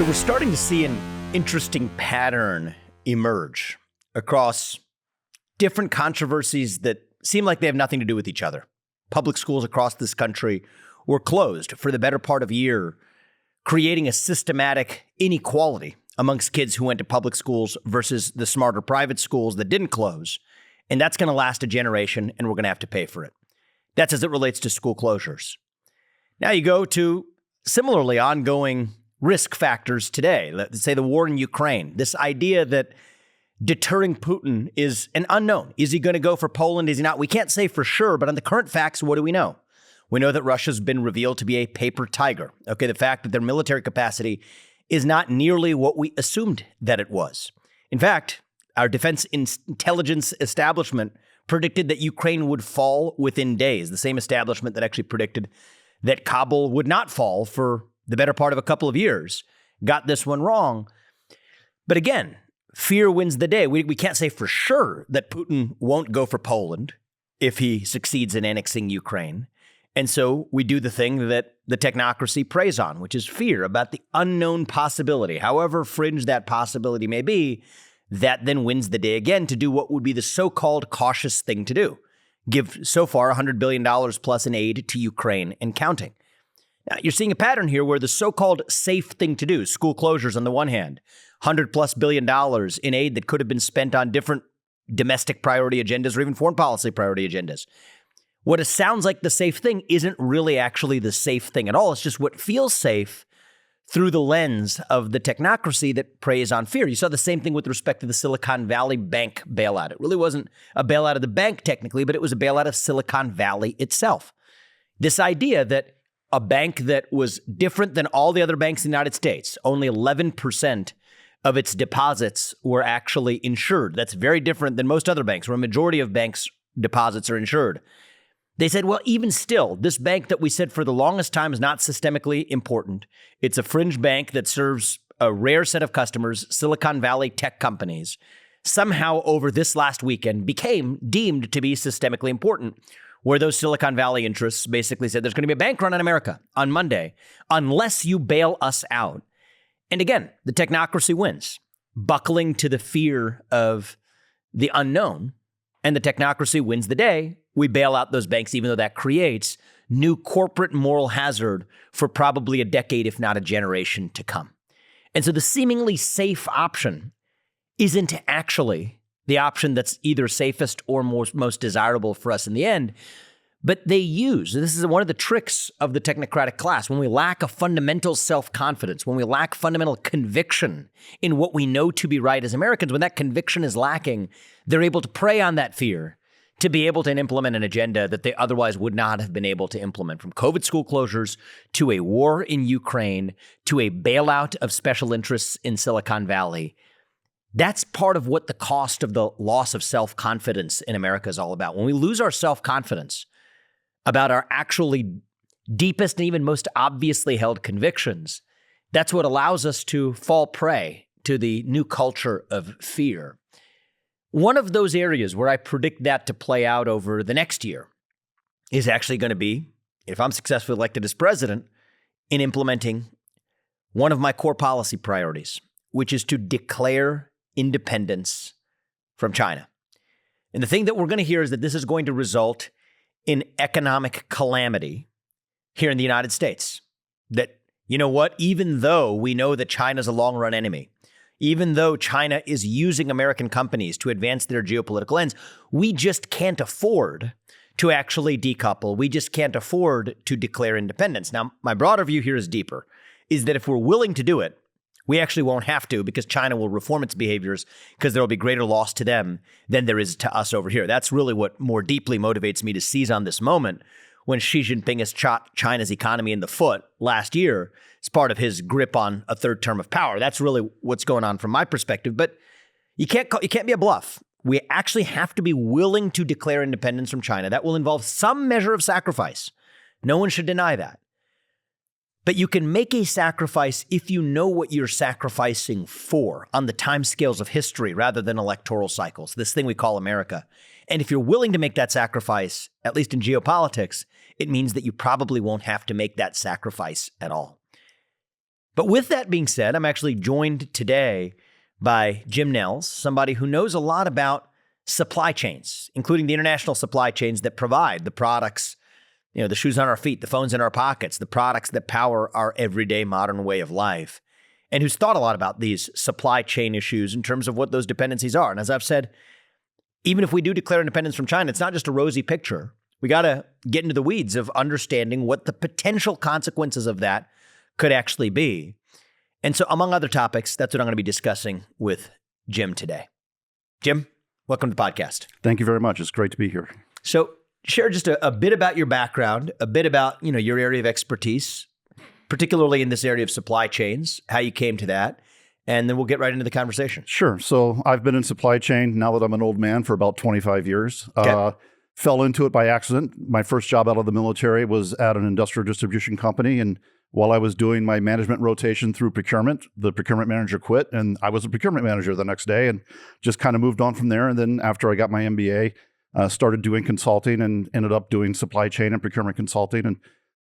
So we're starting to see an interesting pattern emerge across different controversies that seem like they have nothing to do with each other. Public schools across this country were closed for the better part of a year, creating a systematic inequality amongst kids who went to public schools versus the smarter private schools that didn't close. And that's going to last a generation, and we're going to have to pay for it. That's as it relates to school closures. Now you go to similarly ongoing risk factors today. Let's say the war in Ukraine. This idea that deterring Putin is an unknown. Is he going to go for Poland? Is he not? We can't say for sure, but on the current facts, what do we know? We know that Russia's been revealed to be a paper tiger. Okay, the fact that their military capacity is not nearly what we assumed that it was. In fact, our defense intelligence establishment predicted that Ukraine would fall within days. The same establishment that actually predicted that Kabul would not fall for the better part of a couple of years got this one wrong. But again, fear wins the day. We can't say for sure that Putin won't go for Poland if he succeeds in annexing Ukraine. And so we do the thing that the technocracy preys on, which is fear about the unknown possibility. However fringe that possibility may be, that then wins the day again to do what would be the so-called cautious thing to do. Give so far $100 billion plus in aid to Ukraine and counting. Now, you're seeing a pattern here where the so-called safe thing to do, school closures on the one hand, $100+ billion in aid that could have been spent on different domestic priority agendas or even foreign policy priority agendas. What it sounds like the safe thing isn't really actually the safe thing at all. It's just what feels safe through the lens of the technocracy that preys on fear. You saw the same thing with respect to the Silicon Valley Bank bailout. It really wasn't a bailout of the bank technically, but it was a bailout of Silicon Valley itself. This idea that a bank that was different than all the other banks in the United States, only 11% of its deposits were actually insured. That's very different than most other banks, where a majority of banks' deposits are insured. They said, well, even still, this bank that we said for the longest time is not systemically important. It's a fringe bank that serves a rare set of customers, Silicon Valley tech companies, somehow over this last weekend became deemed to be systemically important, where those Silicon Valley interests basically said there's going to be a bank run on America on Monday unless you bail us out. And again, the technocracy wins, buckling to the fear of the unknown, and the technocracy wins the day. We bail out those banks, even though that creates new corporate moral hazard for probably a decade, if not a generation to come. And so the seemingly safe option isn't actually the option that's either safest or most desirable for us in the end. But they use, this is one of the tricks of the technocratic class, when we lack a fundamental self-confidence, when we lack fundamental conviction in what we know to be right as Americans, when that conviction is lacking, they're able to prey on that fear to be able to implement an agenda that they otherwise would not have been able to implement, from COVID school closures to a war in Ukraine to a bailout of special interests in Silicon Valley. That's part of what the cost of the loss of self-confidence in America is all about. When we lose our self-confidence about our actually deepest and even most obviously held convictions, that's what allows us to fall prey to the new culture of fear. One of those areas where I predict that to play out over the next year is actually going to be, if I'm successfully elected as president, in implementing one of my core policy priorities, which is to declare independence from China. And the thing that we're going to hear is that this is going to result in economic calamity here in the United States. That, you know what, even though we know that China's a long-run enemy, even though China is using American companies to advance their geopolitical ends, we just can't afford to actually decouple. We just can't afford to declare independence. Now, my broader view here is deeper, is that if we're willing to do it, we actually won't have to, because China will reform its behaviors, because there will be greater loss to them than there is to us over here. That's really what more deeply motivates me to seize on this moment when Xi Jinping has shot China's economy in the foot last year as part of his grip on a third term of power. That's really what's going on from my perspective. But you can't be a bluff. We actually have to be willing to declare independence from China. That will involve some measure of sacrifice. No one should deny that. But you can make a sacrifice if you know what you're sacrificing for on the timescales of history rather than electoral cycles, this thing we call America. And if you're willing to make that sacrifice, at least in geopolitics, it means that you probably won't have to make that sacrifice at all. But with that being said, I'm actually joined today by Jim Nelles, somebody who knows a lot about supply chains, including the international supply chains that provide the products, the shoes on our feet, the phones in our pockets, the products that power our everyday modern way of life, and who's thought a lot about these supply chain issues in terms of what those dependencies are. And as I've said, even if we do declare independence from China, it's not just a rosy picture. We got to get into the weeds of understanding what the potential consequences of that could actually be. And so, among other topics, that's what I'm going to be discussing with Jim today. Jim, welcome to the podcast. Thank you very much. It's great to be here. So, share just a bit about your background, a bit about your area of expertise, particularly in this area of supply chains, how you came to that, and then we'll get right into the conversation. Sure. So, I've been in supply chain now that I'm an old man for about 25 years. Okay. Fell into it by accident. My first job out of the military was at an industrial distribution company. And while I was doing my management rotation through procurement, the procurement manager quit and I was a procurement manager the next day and just kind of moved on from there. And then after I got my MBA, started doing consulting and ended up doing supply chain and procurement consulting and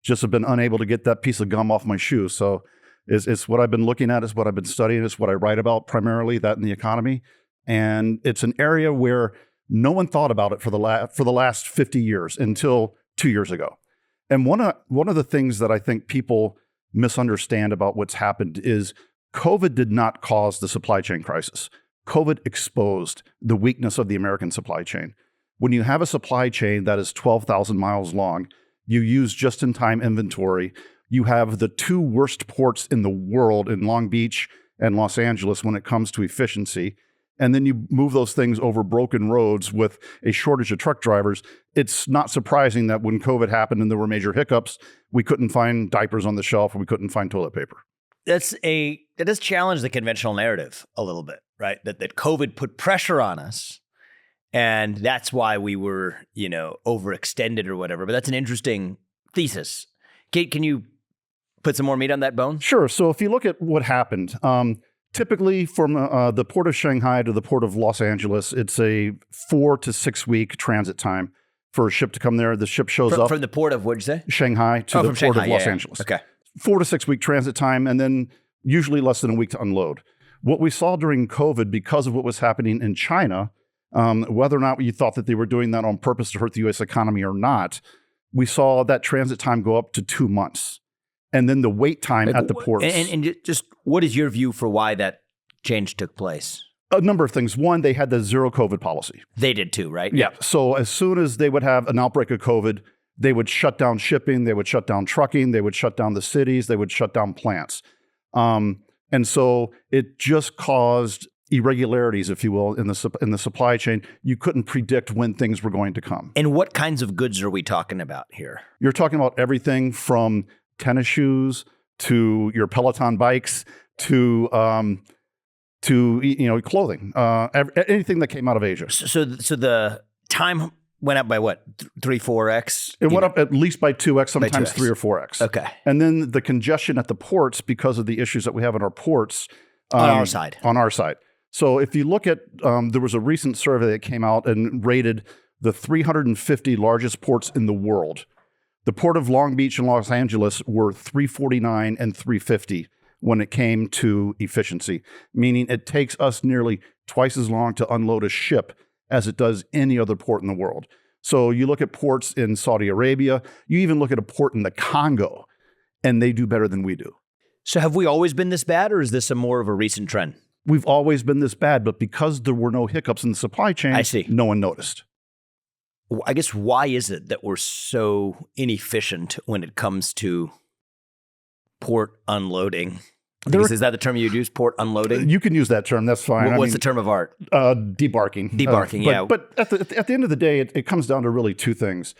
just have been unable to get that piece of gum off my shoe. So it's what I've been looking at, it's what I've been studying, it's what I write about primarily, that in the economy. And it's an area where no one thought about it for the last 50 years until 2 years ago. And one of the things that I think people misunderstand about what's happened is COVID did not cause the supply chain crisis. COVID exposed the weakness of the American supply chain. When you have a supply chain that is 12,000 miles long, you use just-in-time inventory, you have the two worst ports in the world in Long Beach and Los Angeles when it comes to efficiency, and then you move those things over broken roads with a shortage of truck drivers, it's not surprising that when COVID happened and there were major hiccups, we couldn't find diapers on the shelf and we couldn't find toilet paper. That does challenge the conventional narrative a little bit, right? That COVID put pressure on us and that's why we were, overextended or whatever. But that's an interesting thesis. Can you put some more meat on that bone? Sure. So if you look at what happened, typically from the port of Shanghai to the port of Los Angeles, it's a 4 to 6 week transit time for a ship to come there. The ship shows up. From the port of, what'd you say? Shanghai to the port of Los Angeles. Okay. 4 to 6 week transit time, and then usually less than a week to unload. What we saw during COVID, because of what was happening in China, whether or not you thought that they were doing that on purpose to hurt the U.S. economy or not, we saw that transit time go up to 2 months. And then the wait time at the ports. And just what is your view for why that change took place? A number of things. One, they had the zero COVID policy. They did too, right? Yeah. So as soon as they would have an outbreak of COVID, they would shut down shipping, they would shut down trucking, they would shut down the cities, they would shut down plants. And so it just caused irregularities, if you will, in the supply chain. You couldn't predict when things were going to come. And what kinds of goods are we talking about here? You're talking about everything from tennis shoes to your Peloton bikes to clothing, anything that came out of Asia. So the time went up by what, 3-4x? It went up at least by 2x, sometimes 3 or 4x. Okay. And then the congestion at the ports, because of the issues that we have in our ports. On our side. So if you look at, there was a recent survey that came out and rated the 350 largest ports in the world. The port of Long Beach and Los Angeles were 349 and 350 when it came to efficiency, meaning it takes us nearly twice as long to unload a ship as it does any other port in the world. So you look at ports in Saudi Arabia, you even look at a port in the Congo, and they do better than we do. So have we always been this bad, or is this more of a recent trend? We've always been this bad, but because there were no hiccups in the supply chain, no one noticed. I guess why is it that we're so inefficient when it comes to port unloading? Is that the term you use, port unloading? You can use that term. That's fine. What's the term of art? Debarking. Debarking, yeah. But at the end of the day, it comes down to really two things: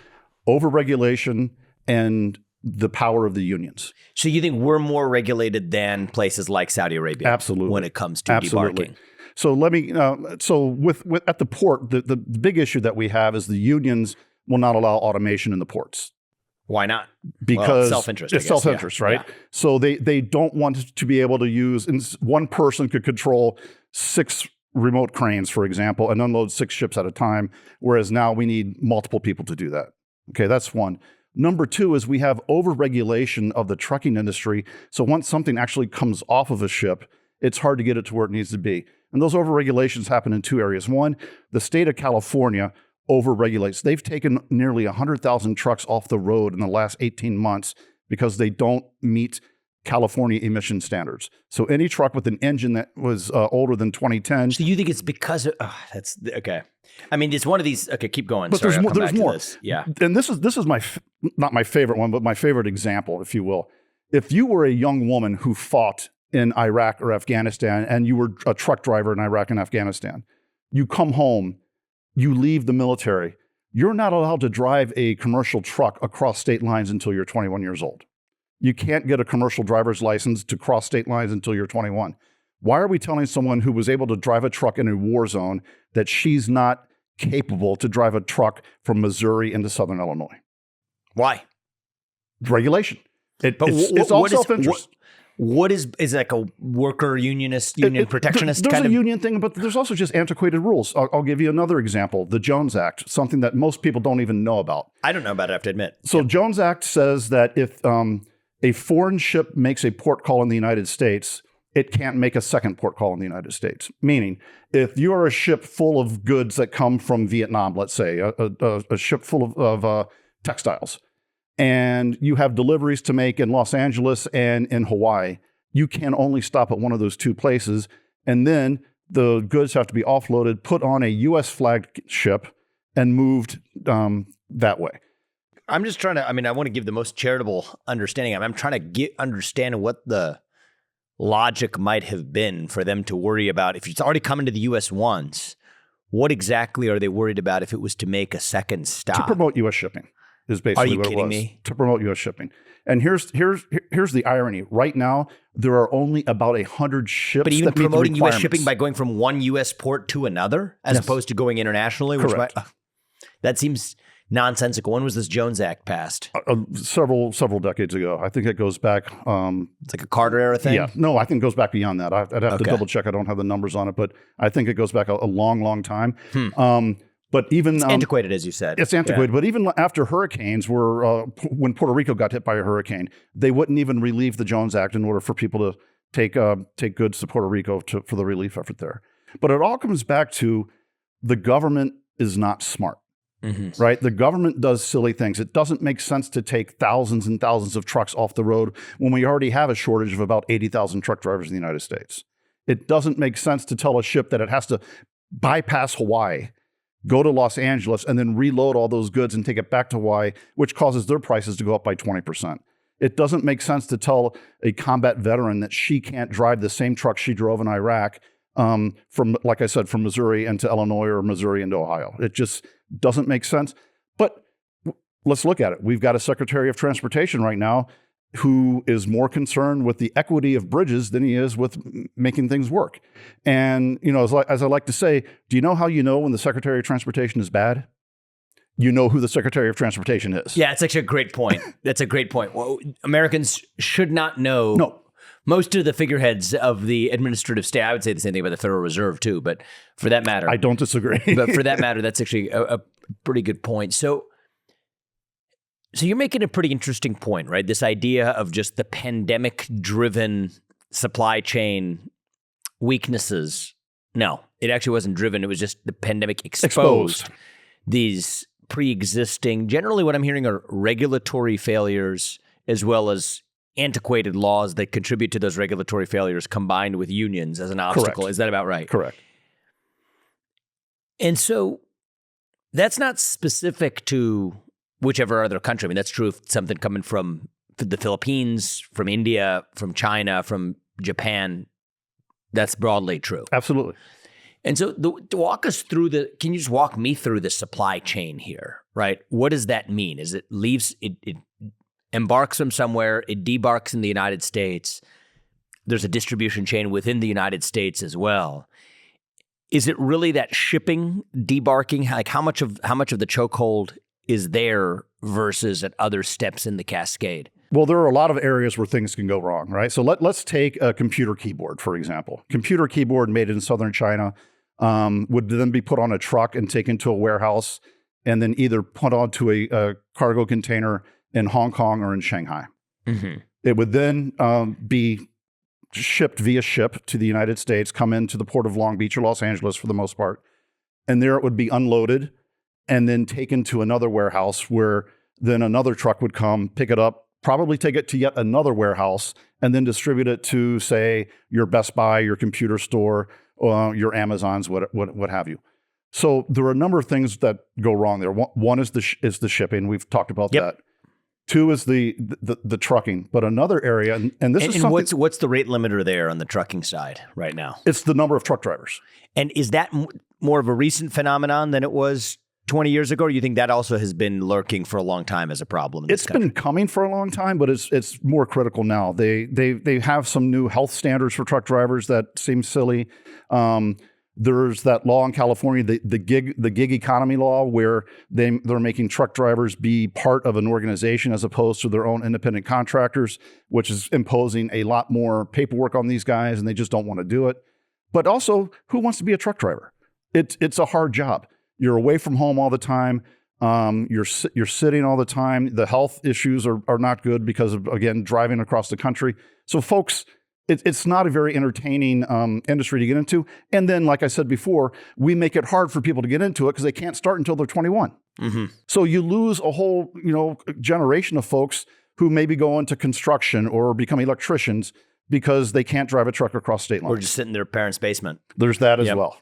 overregulation and the power of the unions. So you think we're more regulated than places like Saudi Arabia? Absolutely. When it comes to debarking. So let me. So with at the port, the big issue that we have is the unions will not allow automation in the ports. Why not? Because self-interest. It's self-interest, right? Yeah. So they don't want to be able to use. One person could control 6 remote cranes, for example, and unload 6 ships at a time. Whereas now we need multiple people to do that. Okay, that's one. Number two is we have overregulation of the trucking industry. So once something actually comes off of a ship, it's hard to get it to where it needs to be. And those overregulations happen in two areas. One, the state of California overregulates. They've taken nearly 100,000 trucks off the road in the last 18 months because they don't meet California emission standards. So any truck with an engine that was older than 2010. So you think it's because of, that's okay. I mean, it's one of these, okay, keep going. But Sorry, there's more. This. Yeah. And this is my, not my favorite one, but my favorite example, if you will. If you were a young woman who fought in Iraq or Afghanistan and you were a truck driver in Iraq and Afghanistan, you come home, you leave the military, you're not allowed to drive a commercial truck across state lines until you're 21 years old. You can't get a commercial driver's license to cross state lines until you're 21. Why are we telling someone who was able to drive a truck in a war zone that she's not capable to drive a truck from Missouri into Southern Illinois? Why? Regulation. It's all self-interest. What is like a worker unionist, protectionist there's kind a of union thing, but there's also just antiquated rules. I'll give you another example. The Jones Act, something that most people don't even know about. I don't know about it, I have to admit. So Jones Act says that if a foreign ship makes a port call in the United States, it can't make a second port call in the United States. Meaning, if you are a ship full of goods that come from Vietnam, let's say, a ship full of textiles, and you have deliveries to make in Los Angeles and in Hawaii, you can only stop at one of those two places. And then the goods have to be offloaded, put on a U.S. flagged ship, and moved that way. I'm just trying to, I want to give the most charitable understanding. I'm trying to understand what the logic might have been for them to worry about. If it's already coming to the U.S. once, what exactly are they worried about if it was to make a second stop? To promote U.S. shipping is basically what it was. Are you kidding me? To promote U.S. shipping. And here's the irony. Right now, there are only about 100 ships. But even that meet the promoting U.S. requirements. shipping by going from one U.S. port to another, as opposed to going internationally, Correct. That seems nonsensical. When was this Jones Act passed? Several decades ago. I think it goes back. It's like a Carter era thing? Yeah. No, I think it goes back beyond that. I'd have to double check. I don't have the numbers on it, but I think it goes back a long, long time. But even it's antiquated, as you said. It's antiquated. Yeah. But even after hurricanes, when Puerto Rico got hit by a hurricane, they wouldn't even relieve the Jones Act in order for people to take goods to Puerto Rico for the relief effort there. But it all comes back to the government is not smart. Mm-hmm. Right? The government does silly things. It doesn't make sense to take thousands and thousands of trucks off the road when we already have a shortage of about 80,000 truck drivers in the United States. It doesn't make sense to tell a ship that it has to bypass Hawaii, go to Los Angeles, and then reload all those goods and take it back to Hawaii, which causes their prices to go up by 20%. It doesn't make sense to tell a combat veteran that she can't drive the same truck she drove in Iraq from, like I said, from Missouri into Illinois or Missouri into Ohio. It just doesn't make sense. But let's look at it. We've got a Secretary of Transportation right now who is more concerned with the equity of bridges than he is with making things work. And, as I like to say, do you know how you know when the Secretary of Transportation is bad? You know who the Secretary of Transportation is. Yeah, it's actually a great point. That's a great point. Well, Americans should not know. No. Most of the figureheads of the administrative state, I would say the same thing about the Federal Reserve too, but for that matter. I don't disagree. But for that matter, that's actually a pretty good point. So you're making a pretty interesting point, right? This idea of just the pandemic-driven supply chain weaknesses. No, it actually wasn't driven. It was just the pandemic exposed. These pre-existing, generally what I'm hearing are regulatory failures as well as antiquated laws that contribute to those regulatory failures combined with unions as an obstacle. Correct. Is that about right? Correct. And so that's not specific to whichever other country. That's true if something coming from the Philippines, from India, from China, from Japan. That's broadly true. Absolutely. And so to walk us through can you just walk me through the supply chain here, right? What does that mean? Is it leaves, it embarks from somewhere, it debarks in the United States. There's a distribution chain within the United States as well. Is it really that shipping, debarking? Like how much of the chokehold is there versus at other steps in the cascade? Well, there are a lot of areas where things can go wrong, right? So let's take a computer keyboard, for example. Computer keyboard made in southern China would then be put on a truck and taken to a warehouse and then either put onto a cargo container in Hong Kong or in Shanghai. Mm-hmm. It would then be shipped via ship to the United States, come into the port of Long Beach or Los Angeles for the most part, and there it would be unloaded and then taken to another warehouse where then another truck would come, pick it up, probably take it to yet another warehouse, and then distribute it to, say, your Best Buy, your computer store, your Amazons, what have you. So there are a number of things that go wrong there. One is the shipping. We've talked about that. Two is the trucking. But another area, and this is something. What's the rate limiter there on the trucking side right now? It's the number of truck drivers. And is that more of a recent phenomenon than it was 20 years ago, or you think that also has been lurking for a long time as a problem in this country? It's been coming for a long time, but it's more critical now. They have some new health standards for truck drivers that seem silly. There's that law in California, the gig economy law, where they're making truck drivers be part of an organization as opposed to their own independent contractors, which is imposing a lot more paperwork on these guys, and they just don't want to do it. But also, who wants to be a truck driver? It's a hard job. You're away from home all the time. You're sitting all the time. The health issues are not good because of, again, driving across the country. So folks, it's not a very entertaining industry to get into. And then, like I said before, we make it hard for people to get into it because they can't start until they're 21. Mm-hmm. So you lose a whole generation of folks who maybe go into construction or become electricians because they can't drive a truck across state lines. Or just sit in their parents' basement. There's that as well.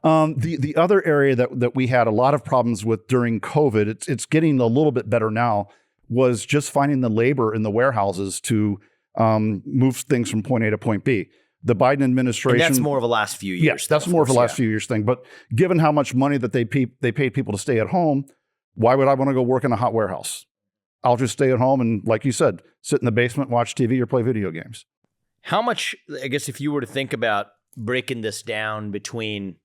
The other area that we had a lot of problems with during COVID, it's getting a little bit better now, was just finding the labor in the warehouses to move things from point A to point B. The Biden administration— And that's more of a last few years. Yes, that's more of a last few years thing. But given how much money that they paid people to stay at home, why would I want to go work in a hot warehouse? I'll just stay at home and, like you said, sit in the basement, watch TV, or play video games. How much, I guess, if you were to think about breaking this down between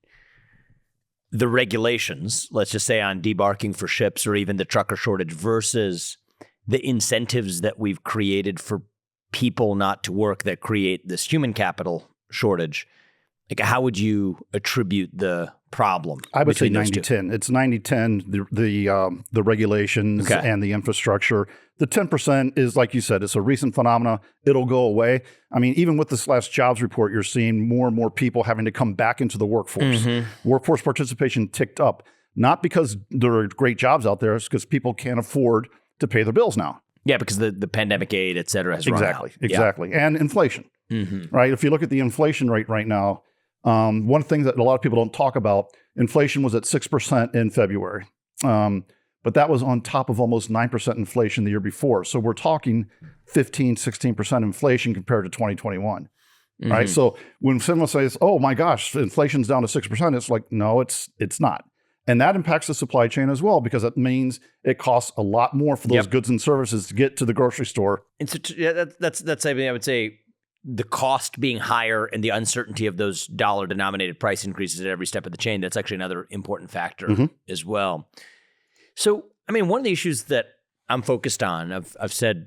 the regulations, let's just say on debarking for ships or even the trucker shortage, versus the incentives that we've created for people not to work that create this human capital shortage, like how would you attribute the problem? I would say 90-10. It's 90-10, the regulations and the infrastructure. The 10% is, like you said, it's a recent phenomena. It'll go away. I mean, even with this last jobs report, you're seeing more and more people having to come back into the workforce. Mm-hmm. Workforce participation ticked up, not because there are great jobs out there, it's because people can't afford to pay their bills now. Yeah, because the pandemic aid, et cetera, has run out. Exactly. And inflation, right? If you look at the inflation rate right now, one thing that a lot of people don't talk about, inflation was at 6% in February. But that was on top of almost 9% inflation the year before. So we're talking 15, 16% inflation compared to 2021, right? So when someone says, oh my gosh, inflation's down to 6%, it's like, no, it's not. And that impacts the supply chain as well, because it means it costs a lot more for those goods and services to get to the grocery store. And so that's I mean, I would say the cost being higher and the uncertainty of those dollar-denominated price increases at every step of the chain, that's actually another important factor as well. So, I mean, one of the issues that I'm focused on, I've said,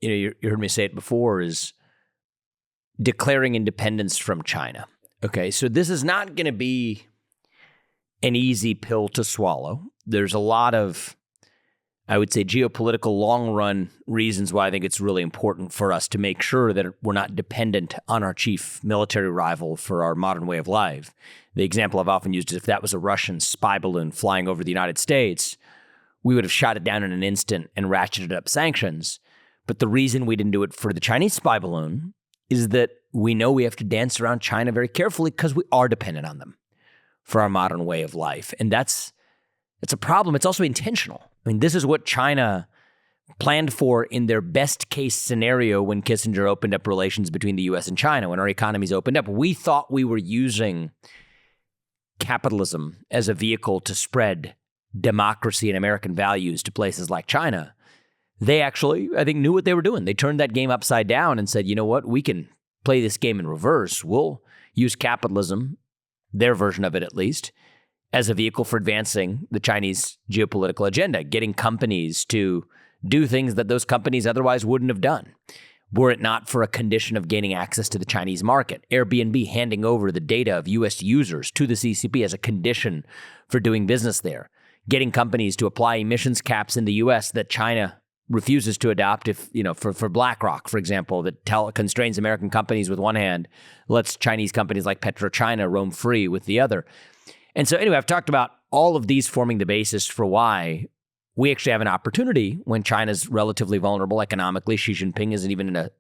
you heard me say it before, is declaring independence from China. Okay, so this is not going to be an easy pill to swallow. There's a lot of, I would say, geopolitical long-run reasons why I think it's really important for us to make sure that we're not dependent on our chief military rival for our modern way of life. The example I've often used is if that was a Russian spy balloon flying over the United States, we would have shot it down in an instant and ratcheted up sanctions. But the reason we didn't do it for the Chinese spy balloon is that we know we have to dance around China very carefully because we are dependent on them for our modern way of life. And it's a problem. It's also intentional. I mean, this is what China planned for in their best case scenario when Kissinger opened up relations between the U.S. and China, when our economies opened up. We thought we were using capitalism as a vehicle to spread democracy and American values to places like China. They actually, I think, knew what they were doing. They turned that game upside down and said, you know what, we can play this game in reverse. We'll use capitalism, their version of it at least, as a vehicle for advancing the Chinese geopolitical agenda, getting companies to do things that those companies otherwise wouldn't have done, were it not for a condition of gaining access to the Chinese market. Airbnb handing over the data of U.S. users to the CCP as a condition for doing business there. getting companies to apply emissions caps in the U.S. that China refuses to adopt. If, for BlackRock, for example, that constrains American companies with one hand, lets Chinese companies like PetroChina roam free with the other. And so anyway, I've talked about all of these forming the basis for why we actually have an opportunity when China's relatively vulnerable economically. Xi Jinping isn't even in a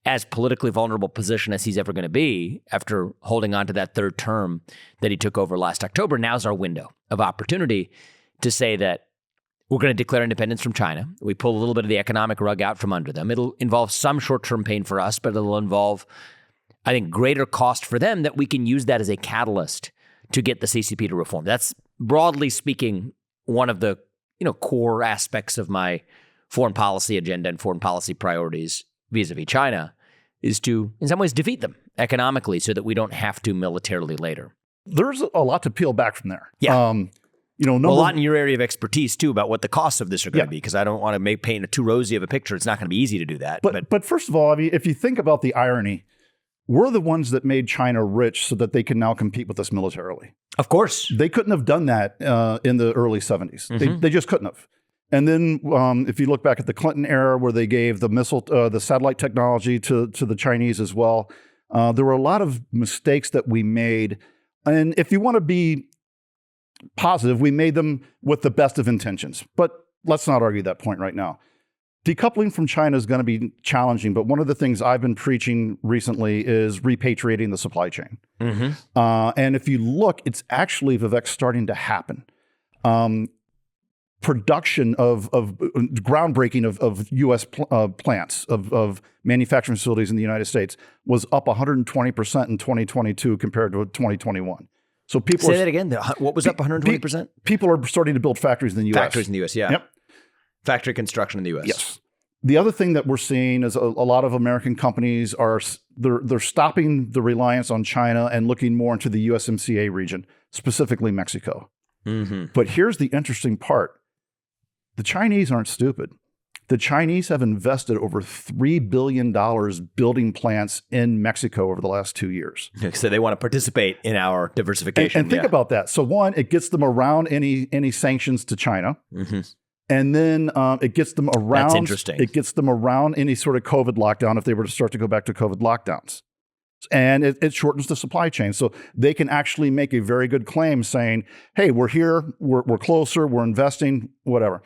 as politically vulnerable position as he's ever going to be after holding on to that third term that he took over last October. Now's our window of opportunity to say that we're going to declare independence from China. We pull a little bit of the economic rug out from under them. It'll involve some short-term pain for us, but it'll involve, I think, greater cost for them that we can use that as a catalyst to get the CCP to reform. That's, broadly speaking, one of the core aspects of my foreign policy agenda and foreign policy priorities vis-a-vis China, is to, in some ways, defeat them economically so that we don't have to militarily later. There's a lot to peel back from there. Yeah. A lot in your area of expertise, too, about what the costs of this are going to be, because I don't want to paint a too rosy of a picture. It's not going to be easy to do that. But first of all, I mean, if you think about the irony, we're the ones that made China rich so that they can now compete with us militarily. Of course. They couldn't have done that in the early 70s. Mm-hmm. They just couldn't have. And then if you look back at the Clinton era where they gave the satellite technology to the Chinese as well, there were a lot of mistakes that we made. And if you want to be positive, we made them with the best of intentions. But let's not argue that point right now. Decoupling from China is going to be challenging, but one of the things I've been preaching recently is repatriating the supply chain. Mm-hmm. And if you look, it's actually, Vivek, starting to happen. Production of groundbreaking of U.S. Plants, of manufacturing facilities in the United States was up 120% in 2022 compared to 2021. So people say that again. What was up 120%? People are starting to build factories in the U.S. Factories in the U.S. Yeah. Yep. Factory construction in the U.S. Yes. The other thing that we're seeing is a lot of American companies they're stopping the reliance on China and looking more into the USMCA region, specifically Mexico. Mm-hmm. But here's the interesting part. The Chinese aren't stupid. The Chinese have invested over $3 billion building plants in Mexico over the last 2 years. So they want to participate in our diversification. And think about that. So one, it gets them around any sanctions to China. Mm-hmm. And then it gets them around. That's interesting. It gets them around any sort of COVID lockdown if they were to start to go back to COVID lockdowns. And it shortens the supply chain. So they can actually make a very good claim saying, hey, we're here, we're closer, we're investing, whatever.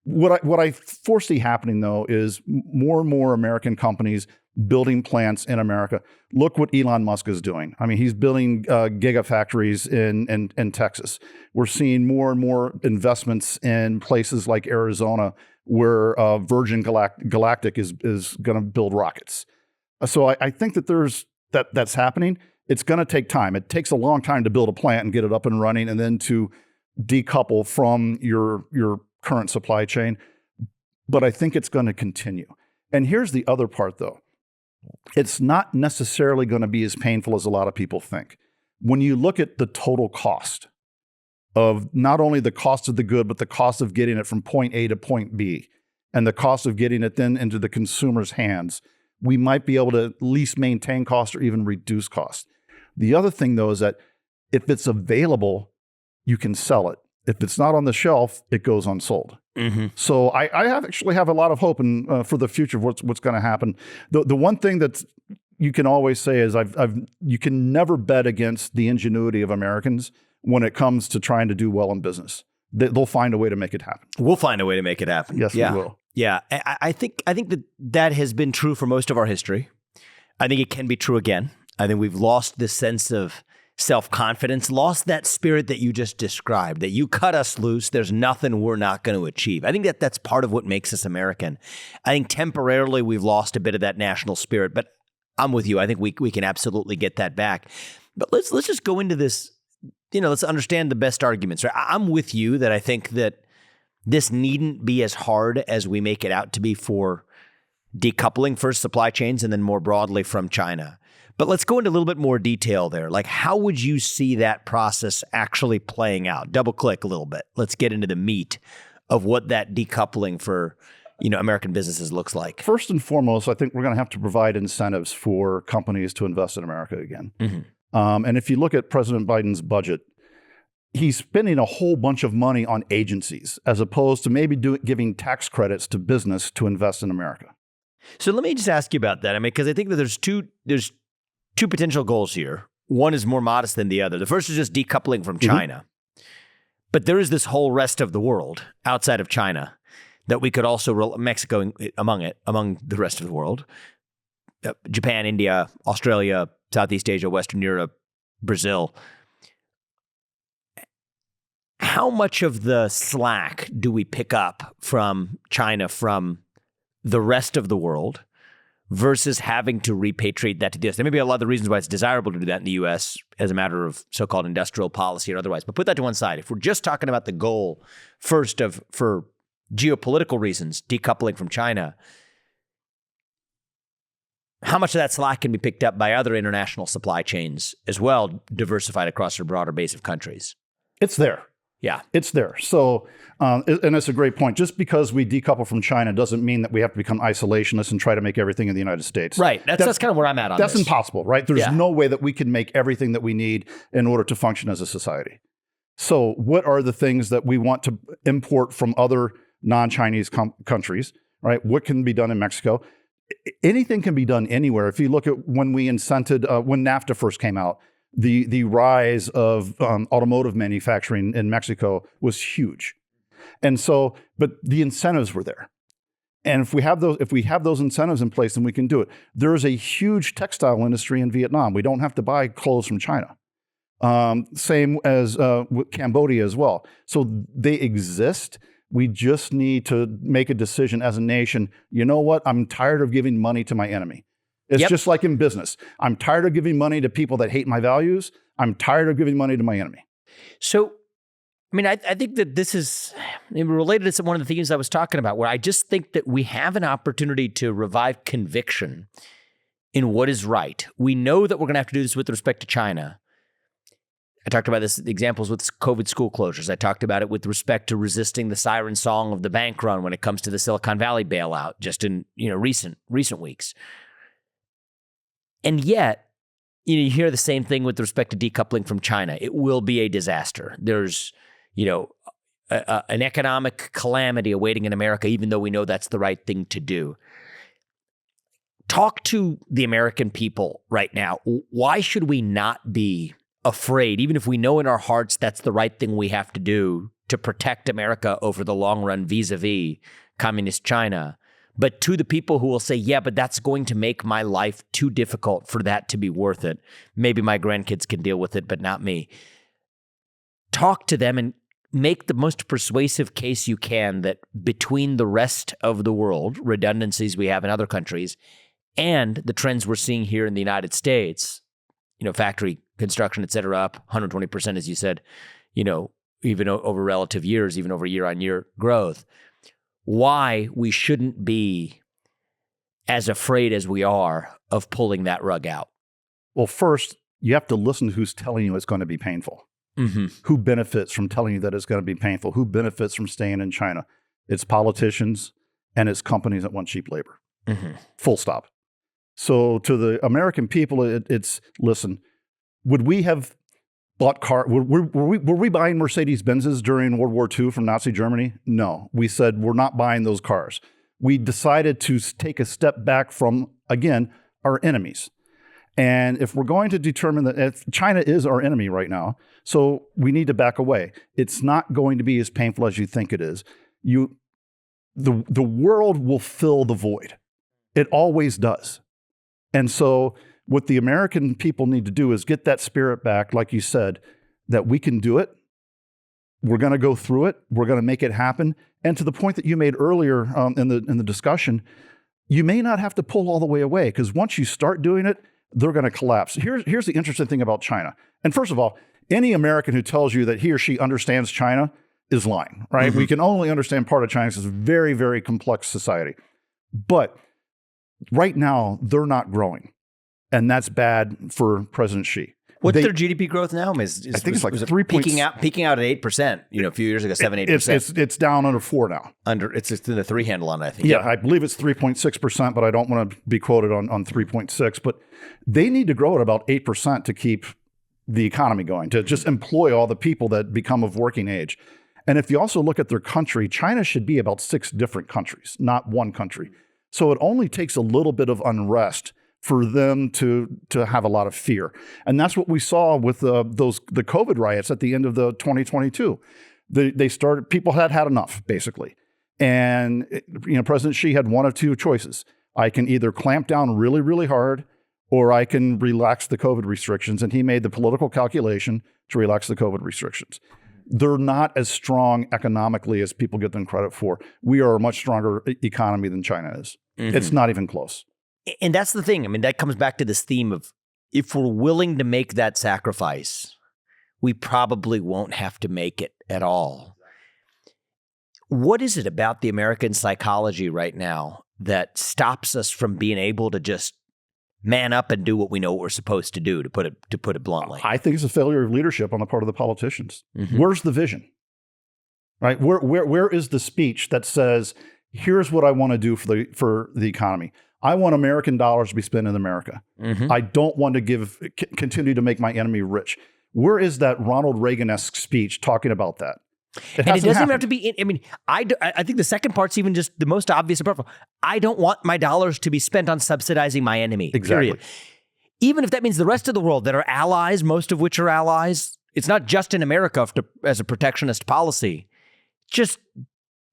What I foresee happening, though, is more and more American companies building plants in America. Look what Elon Musk is doing. I mean, he's building gigafactories in Texas. We're seeing more and more investments in places like Arizona, where Virgin Galactic is going to build rockets. So I think that that's happening. It's going to take time. It takes a long time to build a plant and get it up and running, and then to decouple from your current supply chain. But I think it's going to continue. And here's the other part, though. It's not necessarily going to be as painful as a lot of people think. When you look at the total cost of not only the cost of the good, but the cost of getting it from point A to point B, and the cost of getting it then into the consumer's hands, we might be able to at least maintain cost or even reduce cost. The other thing, though, is that if it's available, you can sell it. If it's not on the shelf, it goes unsold. Mm-hmm. So I actually have a lot of hope for the future of what's going to happen. The one thing that you can always say is you can never bet against the ingenuity of Americans when it comes to trying to do well in business. They'll find a way to make it happen. We'll find a way to make it happen. Yes, we will. Yeah, I think that has been true for most of our history. I think it can be true again. I think we've lost this sense of self-confidence, lost that spirit that you just described, that you cut us loose, there's nothing we're not going to achieve. I think that's part of what makes us American. I think temporarily we've lost a bit of that national spirit, but I'm with you. I think we can absolutely get that back. But let's just go into this, let's understand the best arguments. Right? I'm with you that I think that this needn't be as hard as we make it out to be for decoupling first supply chains and then more broadly from China. But let's go into a little bit more detail there. Like, how would you see that process actually playing out? Double click a little bit. Let's get into the meat of what that decoupling for, American businesses looks like. First and foremost, I think we're going to have to provide incentives for companies to invest in America again. Mm-hmm. And if you look at President Biden's budget, he's spending a whole bunch of money on agencies as opposed to maybe giving tax credits to business to invest in America. So let me just ask you about that. I mean, because I think that there's two potential goals here. One is more modest than the other. The first is just decoupling from China. But there is this whole rest of the world outside of China that we could also, Mexico among the rest of the world, Japan, India, Australia, Southeast Asia, Western Europe, Brazil. How much of the slack do we pick up from China, from the rest of the world, versus having to repatriate that to the U.S.? There may be a lot of the reasons why it's desirable to do that in the U.S. as a matter of so-called industrial policy or otherwise. But put that to one side. If we're just talking about the goal first for geopolitical reasons, decoupling from China, how much of that slack can be picked up by other international supply chains as well, diversified across a broader base of countries? It's there. Yeah. It's there. So, and it's a great point. Just because we decouple from China doesn't mean that we have to become isolationist and try to make everything in the United States. Right. That's kind of where I'm at on this. That's impossible, right? There's no way that we can make everything that we need in order to function as a society. So what are the things that we want to import from other non-Chinese countries, right? What can be done in Mexico? Anything can be done anywhere. If you look at when we incented, when NAFTA first came out, the rise of automotive manufacturing in Mexico was huge. And so, but the incentives were there. And if we have those incentives in place, then we can do it. There is a huge textile industry in Vietnam. We don't have to buy clothes from China. Same as with Cambodia as well. So they exist. We just need to make a decision as a nation. You know what? I'm tired of giving money to my enemy. It's just like in business. I'm tired of giving money to people that hate my values. I'm tired of giving money to my enemy. So, I mean, I think that this is related to one of the themes I was talking about, where I just think that we have an opportunity to revive conviction in what is right. We know that we're going to have to do this with respect to China. I talked about this examples with COVID school closures. I talked about it with respect to resisting the siren song of the bank run when it comes to the Silicon Valley bailout, just in recent weeks. And yet, you hear the same thing with respect to decoupling from China. It will be a disaster. There's, an economic calamity awaiting in America, even though we know that's the right thing to do. Talk to the American people right now. Why should we not be afraid, even if we know in our hearts that's the right thing we have to do to protect America over the long run vis-a-vis communist China? But to the people who will say, yeah, but that's going to make my life too difficult for that to be worth it. Maybe my grandkids can deal with it, but not me. Talk to them and make the most persuasive case you can that between the rest of the world, redundancies we have in other countries, and the trends we're seeing here in the United States, factory construction, et cetera, up 120%, as you said, even over relative years, even over year-on-year growth, why we shouldn't be as afraid as we are of pulling that rug out. Well, first, you have to listen to who's telling you it's going to be painful. Mm-hmm. Who benefits from telling you that it's going to be painful? Who benefits from staying in China? It's politicians and it's companies that want cheap labor. Mm-hmm. Full stop. So to the American people, it's listen, would we have bought were we buying Mercedes-Benzes during World War II from Nazi Germany? No. We said we're not buying those cars. We decided to take a step back from, again, our enemies. And if we're going to determine that China is our enemy right now, so we need to back away. It's not going to be as painful as you think it is. The world will fill the void. It always does. And so what the American people need to do is get that spirit back, like you said, that we can do it. We're going to go through it. We're going to make it happen. And to the point that you made earlier in the discussion, you may not have to pull all the way away, because once you start doing it, they're going to collapse. Here's the interesting thing about China. And first of all, any American who tells you that he or she understands China is lying, right? Mm-hmm. We can only understand part of China because it's a very, very complex society. But right now, they're not growing. And that's bad for President Xi. What's their GDP growth now? I think it's like 3 peaking out at 8%. A few years ago, 7-8%. It's down under 4 now. It's in the 3 handle on it, I think. Yeah, I believe it's 3.6%, but I don't want to be quoted on 3.6. But they need to grow at about 8% to keep the economy going, to just employ all the people that become of working age. And if you also look at their country, China should be about 6 different countries, not one country. So it only takes a little bit of unrest for them to have a lot of fear. And that's what we saw with the COVID riots at the end of the 2022. They started, people had enough, basically. And President Xi had one of two choices. I can either clamp down really, really hard, or I can relax the COVID restrictions. And he made the political calculation to relax the COVID restrictions. They're not as strong economically as people get them credit for. We are a much stronger economy than China is. Mm-hmm. It's not even close. And that's the thing. I mean, that comes back to this theme of, if we're willing to make that sacrifice, we probably won't have to make it at all. What is it about the American psychology right now that stops us from being able to just man up and do what we know what we're supposed to do, to put it bluntly? I think it's a failure of leadership on the part of the politicians. Mm-hmm. Where's the vision? Right? Where is the speech that says, here's what I want to do for the economy? I want American dollars to be spent in America. Mm-hmm. I don't want to continue to make my enemy rich. Where is that Ronald Reagan-esque speech talking about that? And it doesn't even have to be, I think the second part's even just the most obvious and powerful. I don't want my dollars to be spent on subsidizing my enemy. Exactly. Period. Even if that means the rest of the world that are allies, most of which are allies, it's not just in America as a protectionist policy. Just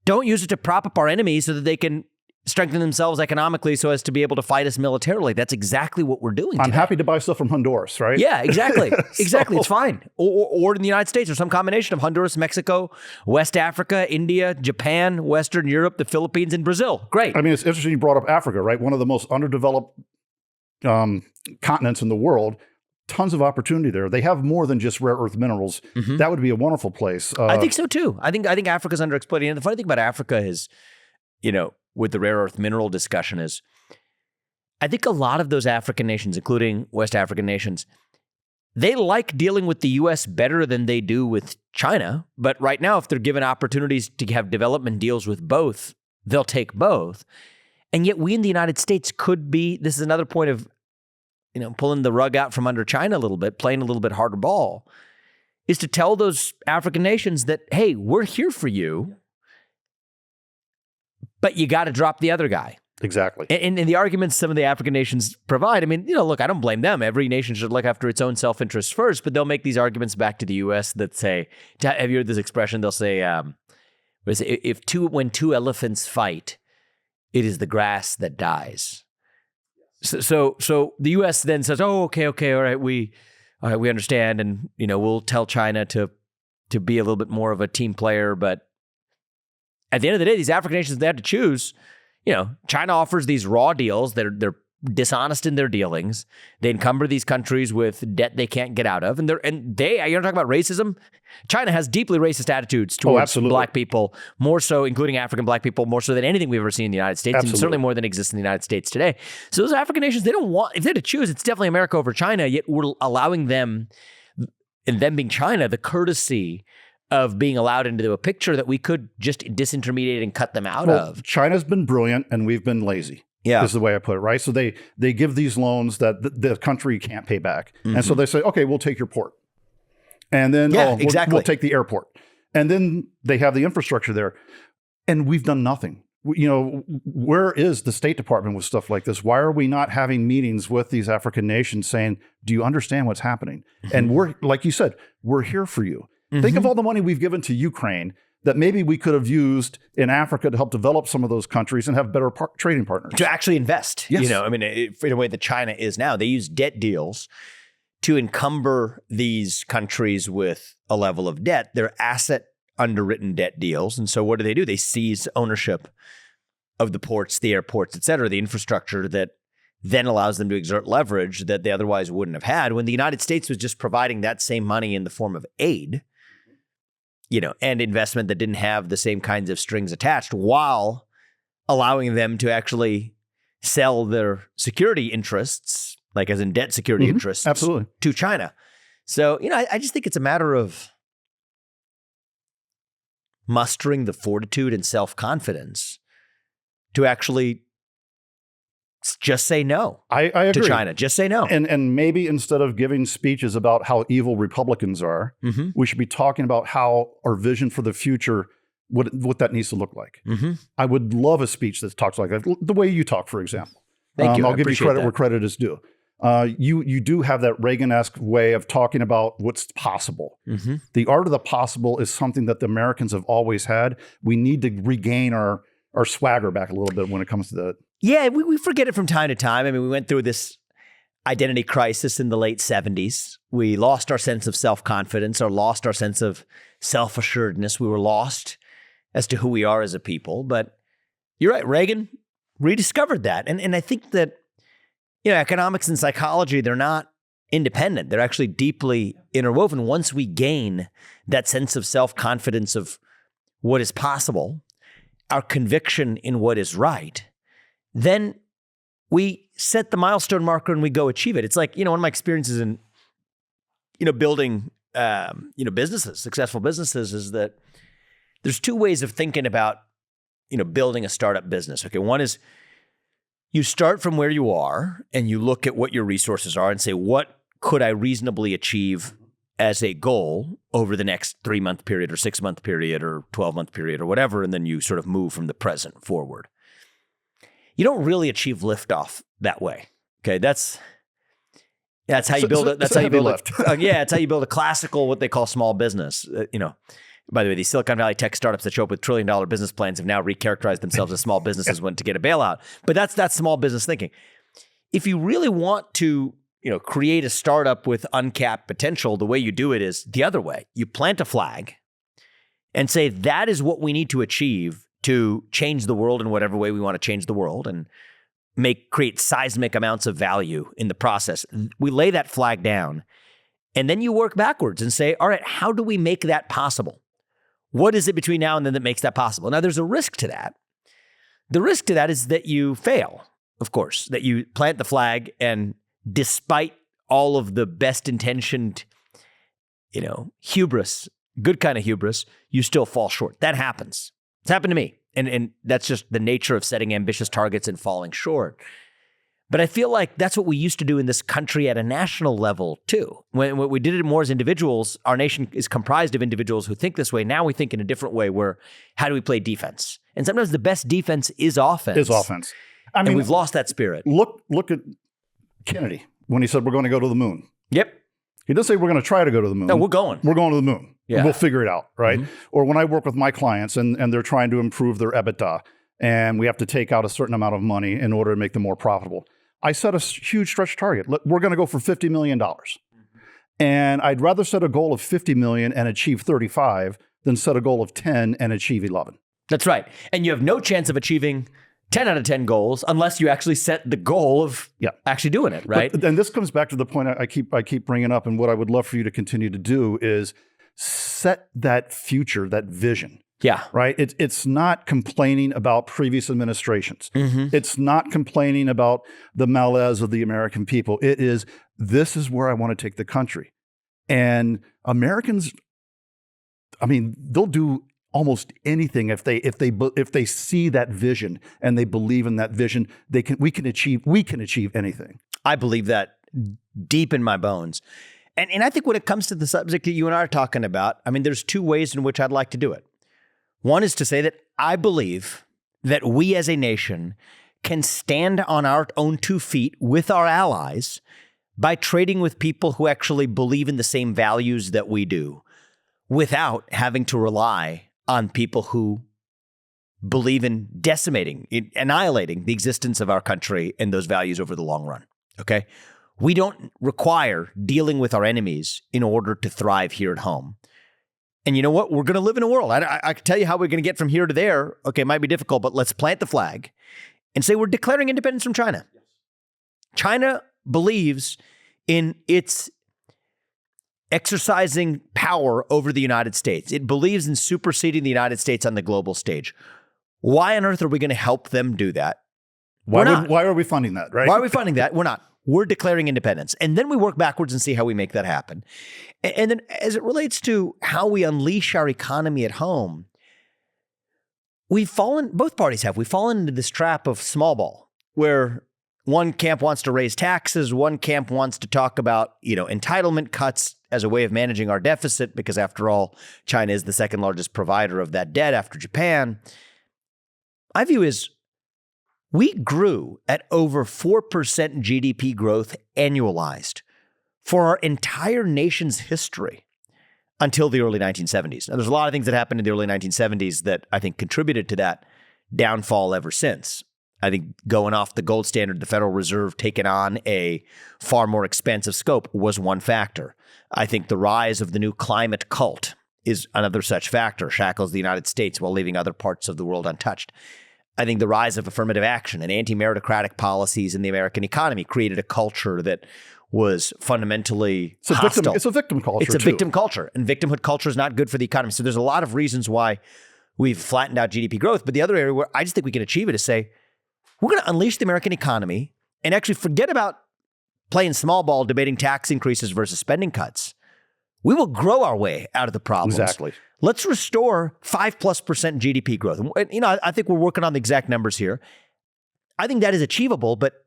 don't use it to prop up our enemies so that they can strengthen themselves economically so as to be able to fight us militarily. That's exactly what we're doing today. I'm happy to buy stuff from Honduras, right? Yeah, exactly. Exactly. It's fine. Or in the United States, or some combination of Honduras, Mexico, West Africa, India, Japan, Western Europe, the Philippines, and Brazil. Great. I mean, it's interesting you brought up Africa, right? One of the most underdeveloped continents in the world. Tons of opportunity there. They have more than just rare earth minerals. Mm-hmm. That would be a wonderful place. I think so too. I think Africa's underexploited. And the funny thing about Africa is, with the rare earth mineral discussion, is I think a lot of those African nations, including West African nations, they like dealing with the U.S. better than they do with China. But right now, if they're given opportunities to have development deals with both, they'll take both. And yet we in the United States could be, this is another point of, pulling the rug out from under China a little bit, playing a little bit harder ball, is to tell those African nations that, hey, we're here for you, but you got to drop the other guy. Exactly. And the arguments some of the African nations provide, look, I don't blame them. Every nation should look after its own self-interest first, but they'll make these arguments back to the U.S. that say, have you heard this expression? They'll say, when two elephants fight, it is the grass that dies. So the U.S. then says, oh, okay, all right, we understand, and we'll tell China to be a little bit more of a team player. But at the end of the day, these African nations, they have to choose. China offers these raw deals. They're dishonest in their dealings. They encumber these countries with debt they can't get out of, and they you're talking about racism. China has deeply racist attitudes towards Black people, more so, including African Black people, more so than anything we've ever seen in the United States, and certainly more than exists in the United States today. So those African nations, they don't want, if they had to choose, it's definitely America over China, yet we're allowing them, and them being China, the courtesy of being allowed into a picture that we could just disintermediate and cut them out of. China's been brilliant, and we've been lazy. Yeah, is the way I put it, right? So they give these loans that the country can't pay back. Mm-hmm. And so they say, okay, we'll take your port. And then we'll take the airport. And then they have the infrastructure there. And we've done nothing. Where is the State Department with stuff like this? Why are we not having meetings with these African nations saying, do you understand what's happening? Mm-hmm. And we're, like you said, we're here for you. Mm-hmm. Think of all the money we've given to Ukraine that maybe we could have used in Africa to help develop some of those countries and have better trading partners. To actually invest. Yes. In a way that China is now. They use debt deals to encumber these countries with a level of debt. They're asset underwritten debt deals. And so what do? They seize ownership of the ports, the airports, et cetera, the infrastructure that then allows them to exert leverage that they otherwise wouldn't have had, when the United States was just providing that same money in the form of aid, and investment that didn't have the same kinds of strings attached, while allowing them to actually sell their security interests, like as in debt security interests, absolutely, to China. So, I just think it's a matter of mustering the fortitude and self-confidence to actually just say no I agree. to China. Just say no. And maybe instead of giving speeches about how evil Republicans are, we should be talking about how our vision for the future, what that needs to look like. I would love a speech that talks like that, the way you talk, for example. Thank you. I'll give you credit where credit is due. You do have that Reagan-esque way of talking about what's possible. The art of the possible is something that the Americans have always had. We need to regain our swagger back a little bit when it comes to that. Yeah, we forget it from time to time. I mean, we went through this identity crisis in the late 70s. We lost our sense of self-confidence or lost our sense of self-assuredness. We were lost as to who we are as a people. But you're right, Reagan rediscovered that. And I think that, economics and psychology, they're not independent. They're actually deeply interwoven. Once we gain that sense of self-confidence of what is possible, our conviction in what is right, then we set the milestone marker and we go achieve it. It's like, one of my experiences in, building, businesses, successful businesses, is that there's two ways of thinking about, building a startup business. Okay. One is you start from where you are and you look at what your resources are and say, what could I reasonably achieve as a goal over the next 3-month period or 6-month period or 12-month period or whatever. And then you sort of move from the present forward. You don't really achieve liftoff that way. Okay, that's how you build it. That's how you build it. That's how you build a classical, what they call small business. By the way, these Silicon Valley tech startups that show up with $1 trillion business plans have now recharacterized themselves as small businesses when to get a bailout. But that's small business thinking. If you really want to, create a startup with uncapped potential, the way you do it is the other way. You plant a flag and say that is what we need to achieve to change the world in whatever way we want to change the world and create seismic amounts of value in the process. We lay that flag down and then you work backwards and say, all right, how do we make that possible? What is it between now and then that makes that possible? Now, there's a risk to that. The risk to that is that you fail, of course, that you plant the flag and despite all of the best intentioned, hubris, good kind of hubris, you still fall short. That happens. It's happened to me. And that's just the nature of setting ambitious targets and falling short. But I feel like that's what we used to do in this country at a national level too. When we did it more as individuals, our nation is comprised of individuals who think this way. Now we think in a different way where how do we play defense? And sometimes the best defense is offense. I mean, and we've lost that spirit. Look at Kennedy when he said we're going to go to the moon. Yep. He didn't say we're going to try to go to the moon. No, we're going. We're going to the moon. Yeah. We'll figure it out, right? Or when I work with my clients and they're trying to improve their EBITDA and we have to take out a certain amount of money in order to make them more profitable, I set a huge stretch target. We're going to go for $50 million. And I'd rather set a goal of 50 million and achieve 35 than set a goal of 10 and achieve 11. That's right. And you have no chance of achieving 10 out of 10 goals unless you actually set the goal of actually doing it, right? And this comes back to the point I keep bringing up, and what I would love for you to continue to do is set that future, that vision. Yeah. Right? It's not complaining about previous administrations. It's not complaining about the malaise of the American people. It is, this is where I want to take the country. And Americans, I mean, they'll do almost anything if they see that vision and they believe in that vision. We can achieve anything. I believe that deep in my bones. And I think when it comes to the subject that you and I are talking about, I mean, there's two ways in which I'd like to do it. One is to say that I believe that we as a nation can stand on our own 2 feet with our allies by trading with people who actually believe in the same values that we do without having to rely on people who believe in annihilating the existence of our country and those values over the long run, okay? We don't require dealing with our enemies in order to thrive here at home. And you know what? We're going to live in a world. I can tell you how we're going to get from here to there. Okay, it might be difficult, but let's plant the flag and say we're declaring independence from China. Yes. China believes in its exercising power over the United States. It believes in superseding the United States on the global stage. Why on earth are we going to help them do that? Why are we funding that, right? Why are we funding that? We're not. We're declaring independence. And then we work backwards and see how we make that happen. And then as it relates to how we unleash our economy at home, both parties have, we've fallen into this trap of small ball, where one camp wants to raise taxes. One camp wants to talk about, entitlement cuts as a way of managing our deficit, because after all, China is the second largest provider of that debt after Japan. My view is we grew at over 4% GDP growth annualized for our entire nation's history until the early 1970s. Now, there's a lot of things that happened in the early 1970s that I think contributed to that downfall ever since. I think going off the gold standard, the Federal Reserve taking on a far more expansive scope was one factor. I think the rise of the new climate cult is another such factor, shackles the United States while leaving other parts of the world untouched. I think the rise of affirmative action and anti-meritocratic policies in the American economy created a culture that was fundamentally hostile. It's a victim culture. It's a victim culture, and victimhood culture is not good for the economy. So there's a lot of reasons why we've flattened out GDP growth. But the other area where I just think we can achieve it is say, we're going to unleash the American economy and actually forget about playing small ball, debating tax increases versus spending cuts. We will grow our way out of the problems. Exactly. Let's restore 5+% GDP growth. I think we're working on the exact numbers here. I think that is achievable, but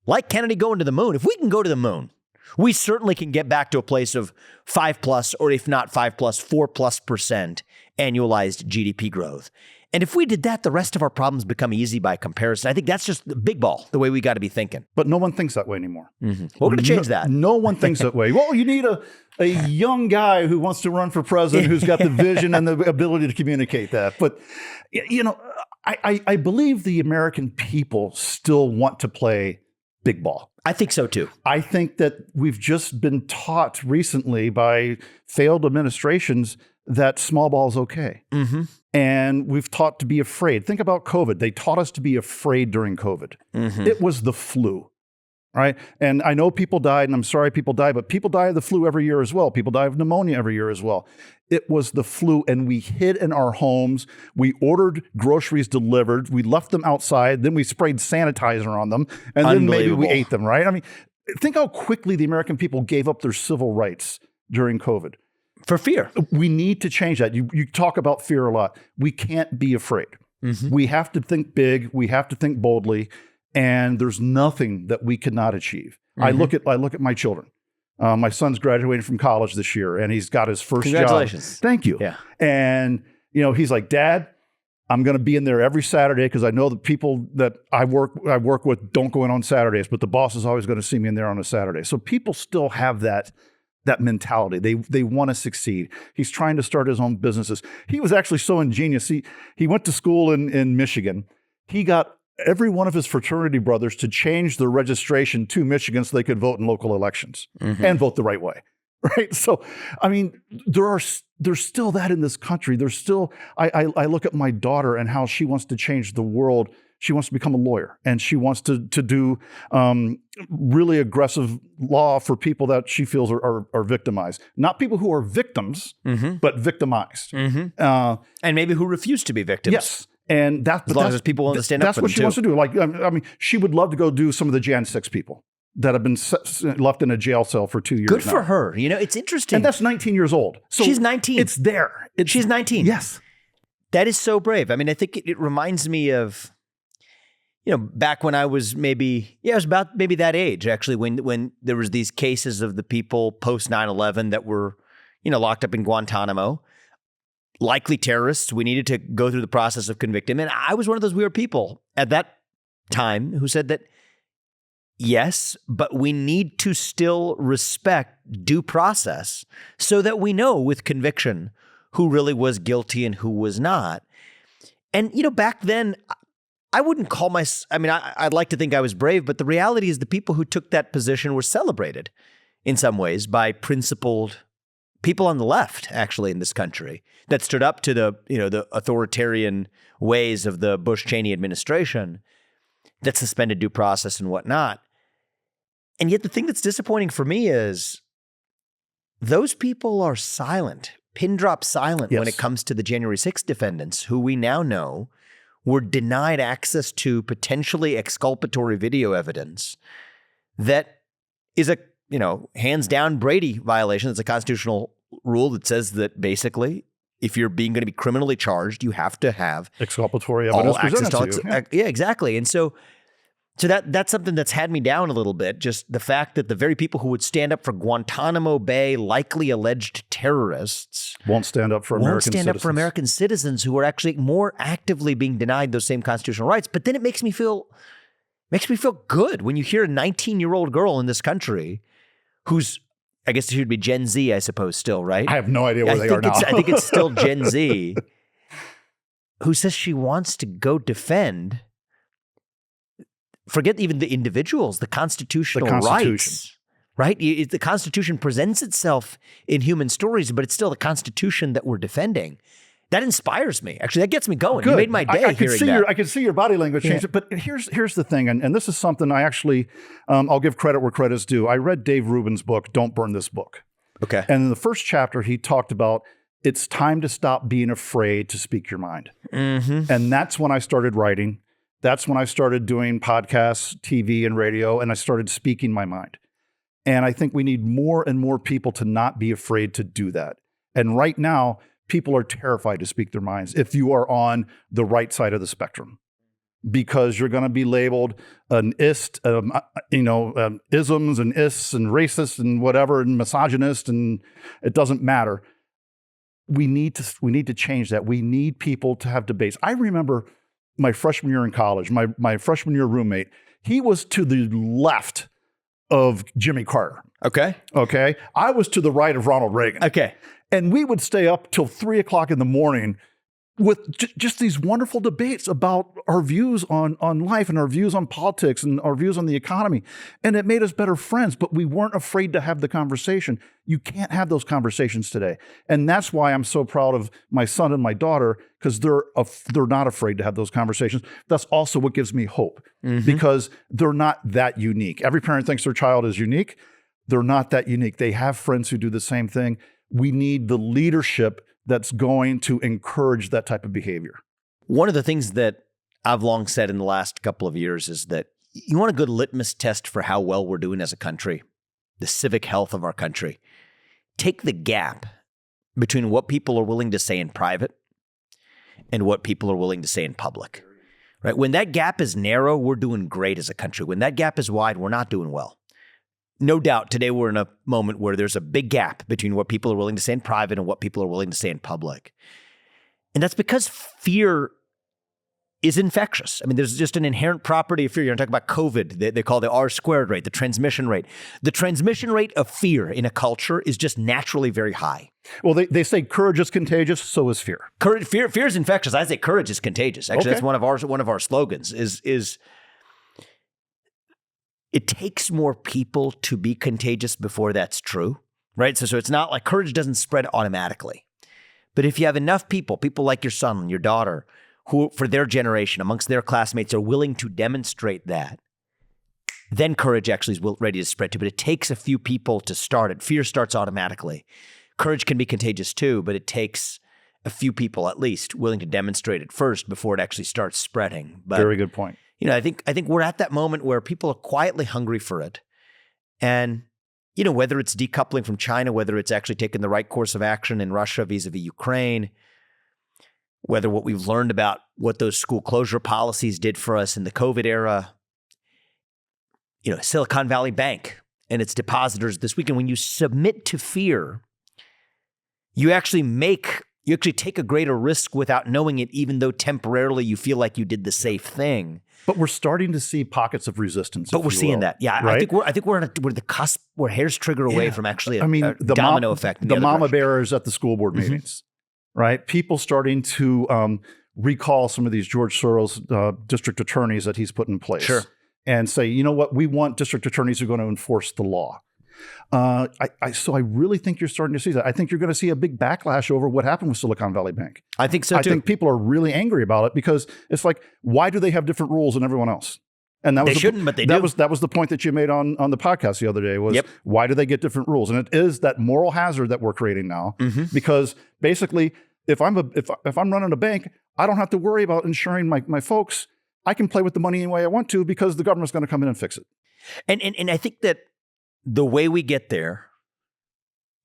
like Kennedy going to the moon, if we can go to the moon, we certainly can get back to a place of 5+, or if not 5+, 4+% annualized GDP growth. And if we did that, the rest of our problems become easy by comparison. I think that's just the big ball, the way we got to be thinking. But no one thinks that way anymore. Mm-hmm. We're going to change that. No one thinks that way. Well, you need a young guy who wants to run for president, who's got the vision and the ability to communicate that. But, I believe the American people still want to play big ball. I think so too. I think that we've just been taught recently by failed administrations that small ball is okay. Mm-hmm. And we've taught to be afraid. Think about COVID. They taught us to be afraid during COVID. Mm-hmm. It was the flu, right? And I know people died, and I'm sorry people died, but people die of the flu every year as well. People die of pneumonia every year as well. It was the flu, and we hid in our homes. We ordered groceries delivered. We left them outside. Then we sprayed sanitizer on them, and then maybe we ate them, right? I mean, think how quickly the American people gave up their civil rights during COVID. For fear. We need to change that. You talk about fear a lot. We can't be afraid. Mm-hmm. We have to think big. We have to think boldly. And there's nothing that we cannot achieve. Mm-hmm. I look at my children. My son's graduating from college this year, and he's got his first Congratulations. job. Thank you. Yeah. And he's like, Dad, I'm going to be in there every Saturday because I know the people that I work with don't go in on Saturdays, but the boss is always going to see me in there on a Saturday. So people still have that mentality. They want to succeed. He's trying to start his own businesses. He was actually so ingenious. He went to school in Michigan. He got every one of his fraternity brothers to change their registration to Michigan so they could vote in local elections and vote the right way. Right. So, I mean, there's still that in this country. There's still, I look at my daughter and how she wants to change the world. She wants to become a lawyer, and she wants to do really aggressive law for people that she feels are victimized. Not people who are victims, but victimized. Mm-hmm. And maybe who refuse to be victims. Yes. And as long as people want to stand up for them, that's what she wants to do. Like, I mean, she would love to go do some of the Jan 6 people that have been left in a jail cell for 2 years. Good for her. It's interesting. And that's 19 years old. So she's 19. It's there. She's 19. Yes. That is so brave. I mean, I think it reminds me of, back when I was I was about maybe that age, actually, when there was these cases of the people post 9/11 that were, locked up in Guantanamo, likely terrorists. We needed to go through the process of convicting them. And I was one of those weird people at that time who said that, yes, but we need to still respect due process so that we know with conviction who really was guilty and who was not. And, back then, I wouldn't call I'd like to think I was brave, but the reality is the people who took that position were celebrated in some ways by principled people on the left, actually, in this country that stood up to the authoritarian ways of the Bush-Cheney administration that suspended due process and whatnot. And yet the thing that's disappointing for me is those people are silent, pin drop silent when it comes to the January 6th defendants, who we now know were denied access to potentially exculpatory video evidence that is a, hands down Brady violation. It's a constitutional rule that says that basically if you're going to be criminally charged, you have to have exculpatory evidence presented to you. Yeah, exactly. And so So that's something that's had me down a little bit. Just the fact that the very people who would stand up for Guantanamo Bay likely alleged terrorists won't stand up for American citizens who are actually more actively being denied those same constitutional rights. But then it makes me feel good when you hear a 19-year-old girl in this country who's, I guess it should be Gen Z, I suppose, still, right? I have no idea where they are now. I think it's still Gen Z who says she wants to go defend. Forget even the individuals, the constitutional rights, right? The Constitution presents itself in human stories, but it's still the Constitution that we're defending. That inspires me. Actually, that gets me going. Good. You made my day hearing that. I can see your body language change. But here's the thing, and this is something I actually, I'll give credit where credit's due. I read Dave Rubin's book, Don't Burn This Book. Okay. And in the first chapter, he talked about it's time to stop being afraid to speak your mind. Mm-hmm. And that's when I started writing. That's when I started doing podcasts, TV, and radio, and I started speaking my mind. And I think we need more and more people to not be afraid to do that. And right now, people are terrified to speak their minds if you are on the right side of the spectrum, because you're going to be labeled an ist, isms and ists and racist and whatever, and misogynist, and it doesn't matter. We need to change that. We need people to have debates. I remember my freshman year in college, my freshman year roommate, he was to the left of Jimmy Carter. Okay. I was to the right of Ronald Reagan. Okay. And we would stay up till 3 o'clock in the morning with just these wonderful debates about our views on life and our views on politics and our views on the economy. And it made us better friends, but we weren't afraid to have the conversation. You can't have those conversations today. And that's why I'm so proud of my son and my daughter, because they're not afraid to have those conversations. That's also what gives me hope, because they're not that unique. Every parent thinks their child is unique. They're not that unique. They have friends who do the same thing. We need the leadership that's going to encourage that type of behavior. One of the things that I've long said in the last couple of years is that you want a good litmus test for how well we're doing as a country, the civic health of our country. Take the gap between what people are willing to say in private and what people are willing to say in public. Right? When that gap is narrow, we're doing great as a country. When that gap is wide, we're not doing well. No doubt today we're in a moment where there's a big gap between what people are willing to say in private and what people are willing to say in public. And that's because fear is infectious. I mean, there's just an inherent property of fear. You're talking about COVID, they call the R-squared rate, the transmission rate. The transmission rate of fear in a culture is just naturally very high. Well, they say courage is contagious, so is fear. Fear is infectious. I say courage is contagious. Actually, That's one of our slogans is it takes more people to be contagious before that's true, right? So it's not like courage doesn't spread automatically. But if you have enough people like your son and your daughter, who for their generation, amongst their classmates, are willing to demonstrate that, then courage actually is ready to spread too. But it takes a few people to start it. Fear starts automatically. Courage can be contagious too, but it takes a few people at least willing to demonstrate it first before it actually starts spreading. But, very good point. I think we're at that moment where people are quietly hungry for it. And, whether it's decoupling from China, whether it's actually taking the right course of action in Russia vis-a-vis Ukraine, whether what we've learned about what those school closure policies did for us in the COVID era, Silicon Valley Bank and its depositors this weekend, when you submit to fear, you actually take a greater risk without knowing it, even though temporarily you feel like you did the safe thing. But we're starting to see pockets of resistance. But we're seeing that. Yeah. Right? I think we're the cusp where hairs trigger away from actually a domino effect. The mama bearers at the school board meetings, right? People starting to recall some of these George Soros district attorneys that he's put in place. Sure. And say, you know what? We want district attorneys who are going to enforce the law. So I really think you're starting to see that. I think you're going to see a big backlash over what happened with Silicon Valley Bank. I think so too. I think people are really angry about it because it's like, why do they have different rules than everyone else? And that was they shouldn't, but they do. That was the point that you made on the podcast the other day was why do they get different rules? And it is that moral hazard that we're creating now because basically if I'm running a bank, I don't have to worry about insuring my folks. I can play with the money any way I want to because the government's going to come in and fix it. And I think that the way we get there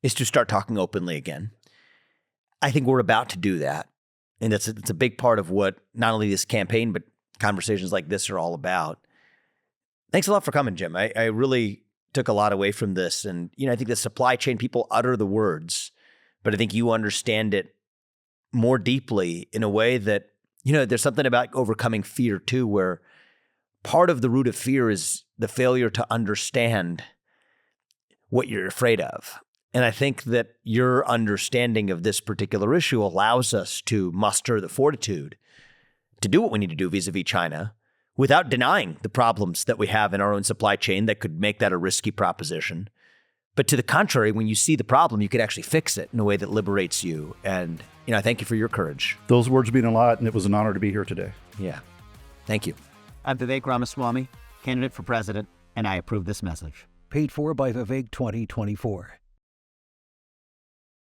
is to start talking openly again. I think we're about to do that. And it's a big part of what not only this campaign, but conversations like this are all about. Thanks a lot for coming, Jim. I really took a lot away from this. And, I think the supply chain, people utter the words, but I think you understand it more deeply in a way that, there's something about overcoming fear too, where part of the root of fear is the failure to understand what you're afraid of. And I think that your understanding of this particular issue allows us to muster the fortitude to do what we need to do vis-a-vis China without denying the problems that we have in our own supply chain that could make that a risky proposition. But to the contrary, when you see the problem, you could actually fix it in a way that liberates you. And, I thank you for your courage. Those words mean a lot, and it was an honor to be here today. Yeah. Thank you. I'm Vivek Ramaswamy, candidate for president, and I approve this message. Paid for by Vivek 2024.